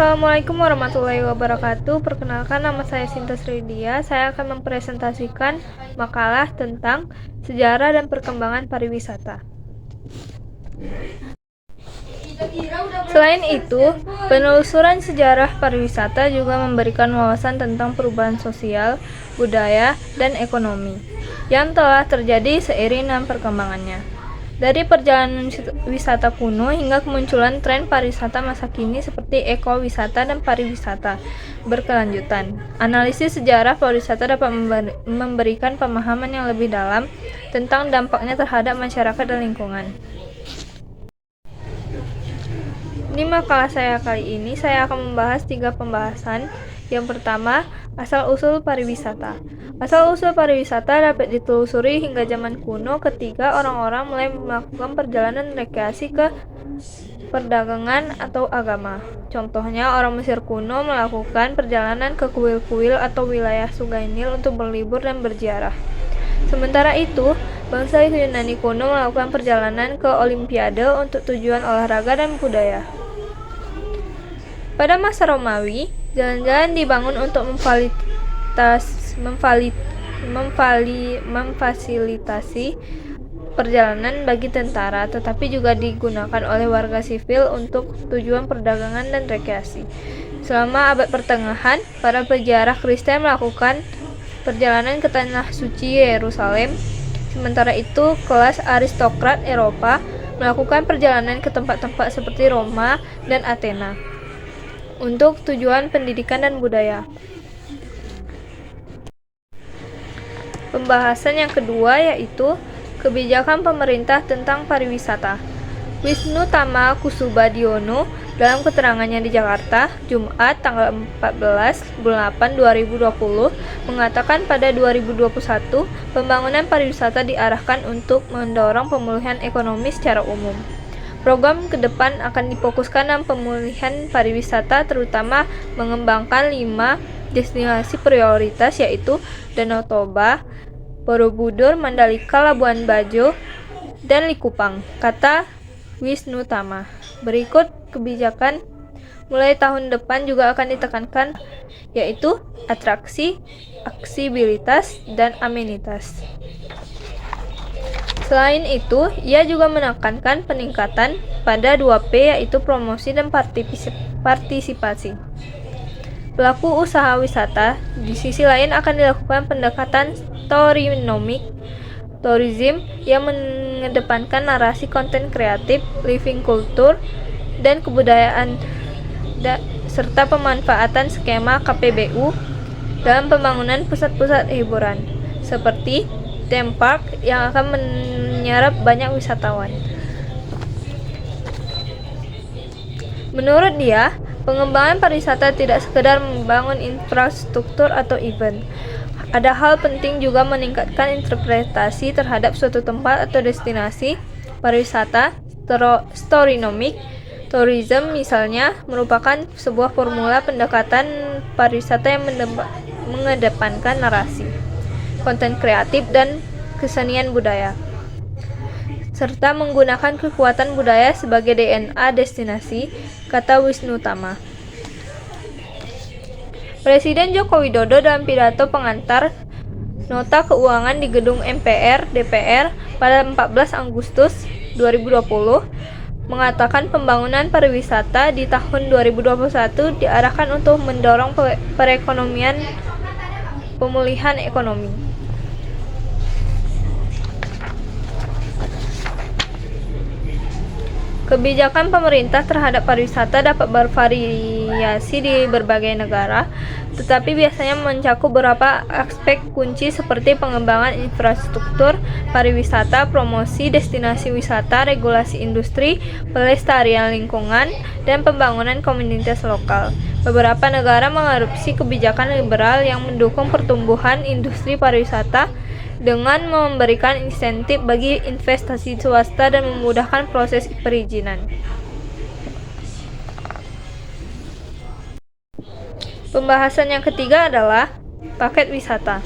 Assalamualaikum warahmatullahi wabarakatuh. Perkenalkan, nama saya Sinta Sridia. Saya akan mempresentasikan makalah tentang sejarah dan perkembangan pariwisata. Selain itu, penelusuran sejarah pariwisata juga memberikan wawasan tentang perubahan sosial, budaya, dan ekonomi yang telah terjadi seiring dengan perkembangannya. Dari perjalanan wisata kuno hingga kemunculan tren pariwisata masa kini seperti ekowisata dan pariwisata berkelanjutan. Analisis sejarah pariwisata dapat memberikan pemahaman yang lebih dalam tentang dampaknya terhadap masyarakat dan lingkungan. Di makalah saya kali ini, saya akan membahas 3 pembahasan. Yang pertama, asal-usul pariwisata. Asal-usul pariwisata dapat ditelusuri hingga zaman kuno ketika orang-orang mulai melakukan perjalanan rekreasi ke perdagangan atau agama. Contohnya, orang Mesir kuno melakukan perjalanan ke kuil-kuil atau wilayah Sungai Nil untuk berlibur dan berziarah. Sementara itu, bangsa Yunani kuno melakukan perjalanan ke Olimpiade untuk tujuan olahraga dan budaya. Pada masa Romawi, jalan-jalan dibangun untuk memfasilitasi perjalanan bagi tentara, tetapi juga digunakan oleh warga sivil untuk tujuan perdagangan dan rekreasi. Selama abad pertengahan, para peziarah Kristen melakukan perjalanan ke tanah suci Yerusalem. Sementara itu, kelas aristokrat Eropa melakukan perjalanan ke tempat-tempat seperti Roma dan Athena untuk tujuan pendidikan dan budaya. Pembahasan yang kedua yaitu kebijakan pemerintah tentang pariwisata. Wisnu Tama Kusubadiono dalam keterangannya di Jakarta, Jumat tanggal 14 bulan 8 2020 mengatakan pada 2021 pembangunan pariwisata diarahkan untuk mendorong pemulihan ekonomi secara umum. Program ke depan akan difokuskan dalam pemulihan pariwisata, terutama mengembangkan 5 destinasi prioritas yaitu Danau Toba, Borobudur, Mandalika, Labuan Bajo, dan Likupang, kata Wisnu Tama. Berikut kebijakan mulai tahun depan juga akan ditekankan yaitu atraksi, aksibilitas, dan amenitas. Selain itu, ia juga menekankan peningkatan pada 2P yaitu promosi dan partisipasi. Pelaku usaha wisata di sisi lain akan dilakukan pendekatan storynomic tourism yang mengedepankan narasi konten kreatif, living culture, dan kebudayaan serta pemanfaatan skema KPBU dalam pembangunan pusat-pusat hiburan seperti theme park yang akan menyerap banyak wisatawan. Menurut dia, pengembangan pariwisata tidak sekedar membangun infrastruktur atau event. Ada hal penting juga meningkatkan interpretasi terhadap suatu tempat atau destinasi pariwisata. Storynomic tourism misalnya merupakan sebuah formula pendekatan pariwisata yang mengedepankan narasi, konten kreatif, dan kesenian budaya, serta menggunakan kekuatan budaya sebagai DNA destinasi, kata Wisnu Tama. Presiden Joko Widodo dalam pidato pengantar Nota Keuangan di Gedung MPR DPR pada 14 Agustus 2020 mengatakan pembangunan pariwisata di tahun 2021 diarahkan untuk mendorong pemulihan ekonomi. Kebijakan pemerintah terhadap pariwisata dapat bervariasi di berbagai negara, tetapi biasanya mencakup beberapa aspek kunci seperti pengembangan infrastruktur pariwisata, promosi destinasi wisata, regulasi industri, pelestarian lingkungan, dan pembangunan komunitas lokal. Beberapa negara mengadopsi kebijakan liberal yang mendukung pertumbuhan industri pariwisata dengan memberikan insentif bagi investasi swasta dan memudahkan proses perizinan. Pembahasan yang ketiga adalah paket wisata.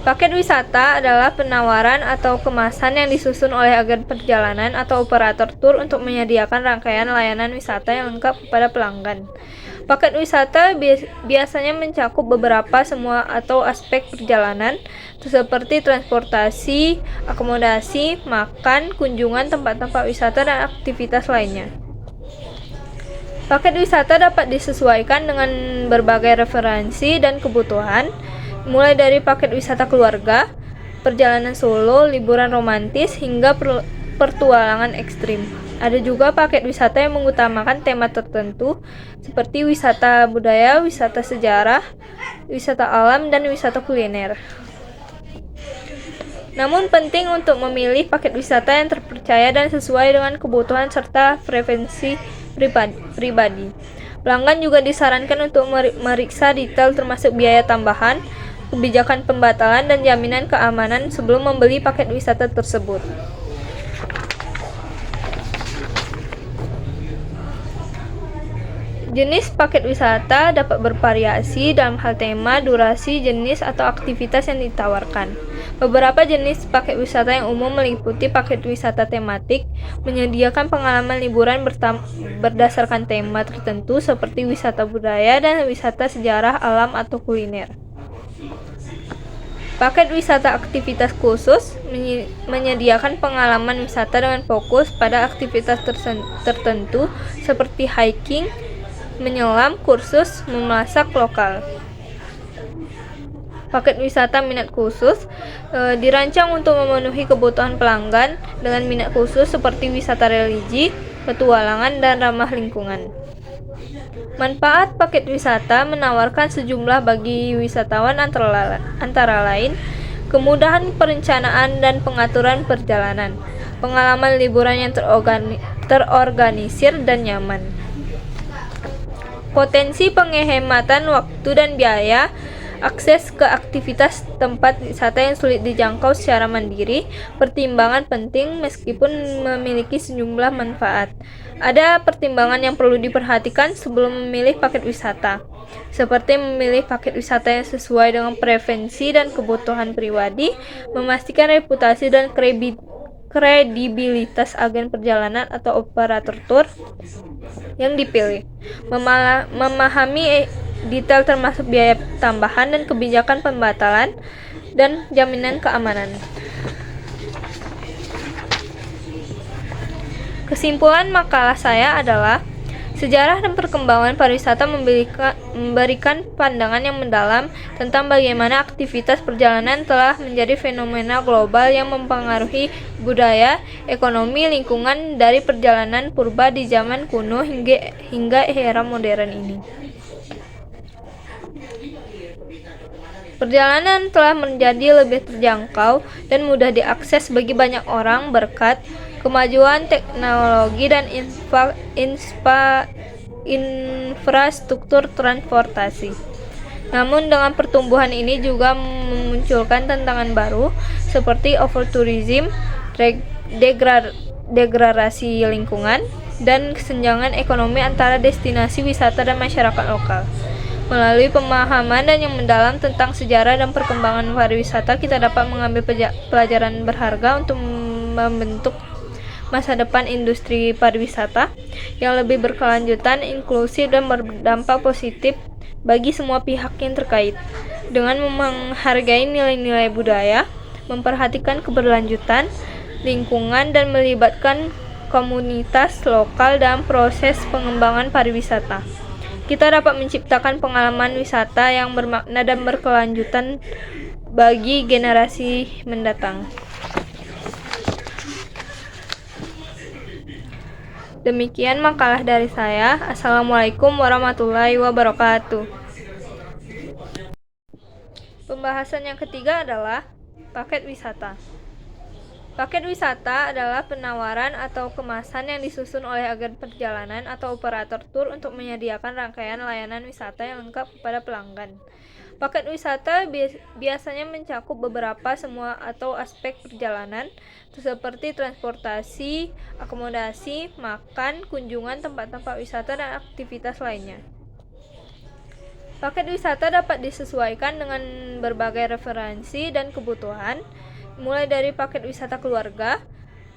Paket wisata adalah penawaran atau kemasan yang disusun oleh agen perjalanan atau operator tur untuk menyediakan rangkaian layanan wisata yang lengkap kepada pelanggan. Paket wisata biasanya mencakup beberapa semua atau aspek perjalanan, seperti transportasi, akomodasi, makan, kunjungan tempat-tempat wisata, dan aktivitas lainnya. Paket wisata dapat disesuaikan dengan berbagai referensi dan kebutuhan, mulai dari paket wisata keluarga, perjalanan solo, liburan romantis, hingga pertualangan ekstrim. Ada juga paket wisata yang mengutamakan tema tertentu, seperti wisata budaya, wisata sejarah, wisata alam, dan wisata kuliner. Namun penting untuk memilih paket wisata yang terpercaya dan sesuai dengan kebutuhan serta preferensi pribadi. Pelanggan juga disarankan untuk meriksa detail termasuk biaya tambahan, kebijakan pembatalan, dan jaminan keamanan sebelum membeli paket wisata tersebut. Jenis paket wisata dapat bervariasi dalam hal tema, durasi, jenis, atau aktivitas yang ditawarkan. Beberapa jenis paket wisata yang umum meliputi paket wisata tematik, menyediakan pengalaman liburan berdasarkan tema tertentu seperti wisata budaya dan wisata sejarah, alam, atau kuliner. Paket wisata aktivitas khusus menyediakan pengalaman wisata dengan fokus pada aktivitas tertentu seperti hiking, menyelam, kursus memasak lokal. Paket wisata minat khusus dirancang untuk memenuhi kebutuhan pelanggan dengan minat khusus seperti wisata religi, petualangan, dan ramah lingkungan. Manfaat paket wisata menawarkan sejumlah bagi wisatawan antara lain kemudahan perencanaan dan pengaturan perjalanan, pengalaman liburan yang terorganisir dan nyaman, potensi penghematan waktu dan biaya, akses ke aktivitas tempat wisata yang sulit dijangkau secara mandiri, pertimbangan penting meskipun memiliki sejumlah manfaat. Ada pertimbangan yang perlu diperhatikan sebelum memilih paket wisata, seperti memilih paket wisata yang sesuai dengan preferensi dan kebutuhan pribadi, memastikan reputasi dan kredibilitas agen perjalanan atau operator tur yang dipilih, memahami detail termasuk biaya tambahan dan kebijakan pembatalan, dan jaminan keamanan. Kesimpulan makalah saya adalah sejarah dan perkembangan pariwisata memberikan pandangan yang mendalam tentang bagaimana aktivitas perjalanan telah menjadi fenomena global yang mempengaruhi budaya, ekonomi, lingkungan dari perjalanan purba di zaman kuno hingga era modern ini. Perjalanan telah menjadi lebih terjangkau dan mudah diakses bagi banyak orang berkat kemajuan teknologi dan infrastruktur transportasi. Namun dengan pertumbuhan ini juga memunculkan tantangan baru seperti overtourism, degradasi lingkungan, dan kesenjangan ekonomi antara destinasi wisata dan masyarakat lokal. Melalui pemahaman dan yang mendalam tentang sejarah dan perkembangan pariwisata, kita dapat mengambil pelajaran berharga untuk membentuk masa depan industri pariwisata yang lebih berkelanjutan, inklusif, dan berdampak positif bagi semua pihak yang terkait. Dengan menghargai nilai-nilai budaya, memperhatikan keberlanjutan lingkungan, dan melibatkan komunitas lokal dalam proses pengembangan pariwisata, kita dapat menciptakan pengalaman wisata yang bermakna dan berkelanjutan bagi generasi mendatang. Demikian makalah dari saya. Assalamualaikum warahmatullahi wabarakatuh. Pembahasan yang ketiga adalah paket wisata. Paket wisata adalah penawaran atau kemasan yang disusun oleh agen perjalanan atau operator tur untuk menyediakan rangkaian layanan wisata yang lengkap kepada pelanggan. Paket wisata biasanya mencakup beberapa semua atau aspek perjalanan, seperti transportasi, akomodasi, makan, kunjungan tempat-tempat wisata, dan aktivitas lainnya. Paket wisata dapat disesuaikan dengan berbagai referensi dan kebutuhan, mulai dari paket wisata keluarga,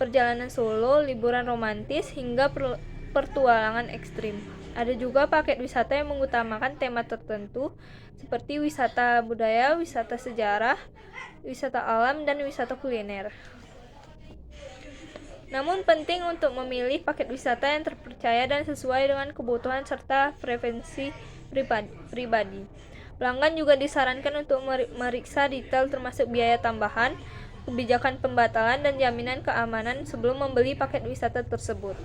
perjalanan solo, liburan romantis, hingga pertualangan ekstrim. Ada juga paket wisata yang mengutamakan tema tertentu, seperti wisata budaya, wisata sejarah, wisata alam, dan wisata kuliner. Namun penting untuk memilih paket wisata yang terpercaya dan sesuai dengan kebutuhan serta preferensi pribadi. Pelanggan juga disarankan untuk meriksa detail termasuk biaya tambahan, kebijakan pembatalan, dan jaminan keamanan sebelum membeli paket wisata tersebut.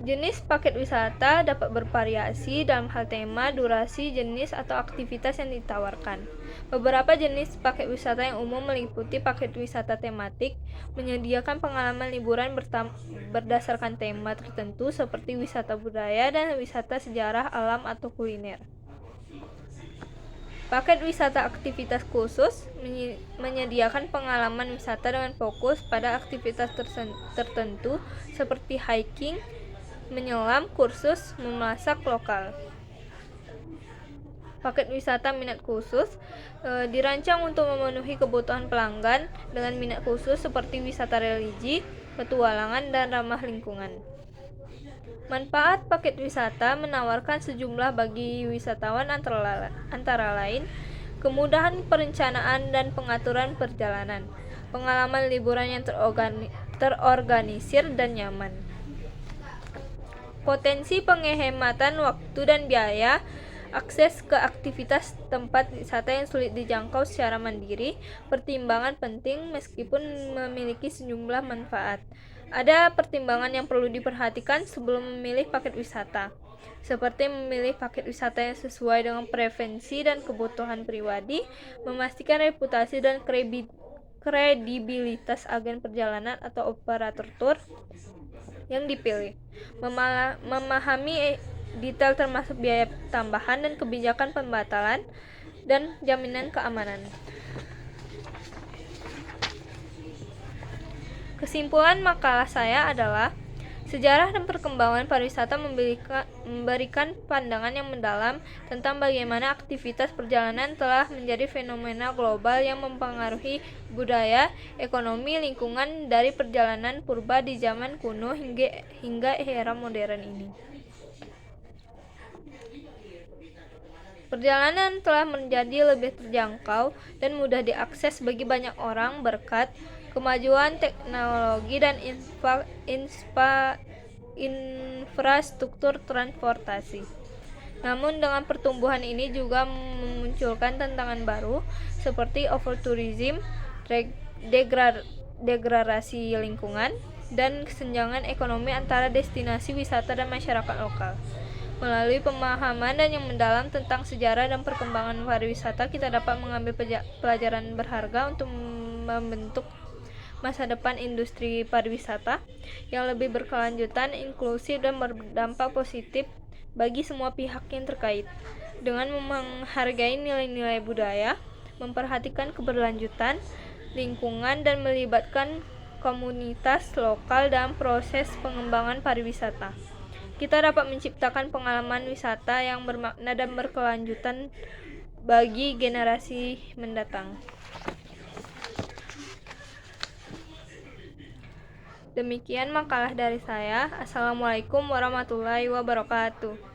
Jenis paket wisata dapat bervariasi dalam hal tema, durasi, jenis, atau aktivitas yang ditawarkan. Beberapa jenis paket wisata yang umum meliputi paket wisata tematik, menyediakan pengalaman liburan berdasarkan tema tertentu seperti wisata budaya dan wisata sejarah, alam, atau kuliner. Paket wisata aktivitas khusus menyediakan pengalaman wisata dengan fokus pada aktivitas tertentu seperti hiking, menyelam, kursus, memasak lokal. Paket wisata minat khusus dirancang untuk memenuhi kebutuhan pelanggan dengan minat khusus seperti wisata religi, petualangan, dan ramah lingkungan. Manfaat paket wisata menawarkan sejumlah bagi wisatawan antara lain kemudahan perencanaan dan pengaturan perjalanan, pengalaman liburan yang terorganisir dan nyaman, potensi penghematan waktu dan biaya, akses ke aktivitas tempat wisata yang sulit dijangkau secara mandiri, pertimbangan penting meskipun memiliki sejumlah manfaat. Ada pertimbangan yang perlu diperhatikan sebelum memilih paket wisata, seperti memilih paket wisata yang sesuai dengan preferensi dan kebutuhan pribadi, memastikan reputasi dan kredibilitas agen perjalanan atau operator tur yang dipilih, memahami detail termasuk biaya tambahan dan kebijakan pembatalan dan jaminan keamanan. Kesimpulan makalah saya adalah sejarah dan perkembangan pariwisata memberikan pandangan yang mendalam tentang bagaimana aktivitas perjalanan telah menjadi fenomena global yang mempengaruhi budaya, ekonomi, lingkungan dari perjalanan purba di zaman kuno hingga era modern ini. Perjalanan telah menjadi lebih terjangkau dan mudah diakses bagi banyak orang berkat kemajuan teknologi dan infrastruktur transportasi. Namun dengan pertumbuhan ini juga memunculkan tantangan baru seperti overtourism, degradasi lingkungan, dan kesenjangan ekonomi antara destinasi wisata dan masyarakat lokal. Melalui pemahaman dan yang mendalam tentang sejarah dan perkembangan pariwisata, kita dapat mengambil pelajaran berharga untuk membentuk masa depan industri pariwisata yang lebih berkelanjutan, inklusif, dan berdampak positif bagi semua pihak yang terkait. Dengan menghargai nilai-nilai budaya, memperhatikan keberlanjutan lingkungan, dan melibatkan komunitas lokal dalam proses pengembangan pariwisata, kita dapat menciptakan pengalaman wisata yang bermakna dan berkelanjutan bagi generasi mendatang. Demikian makalah dari saya. Assalamualaikum warahmatullahi wabarakatuh.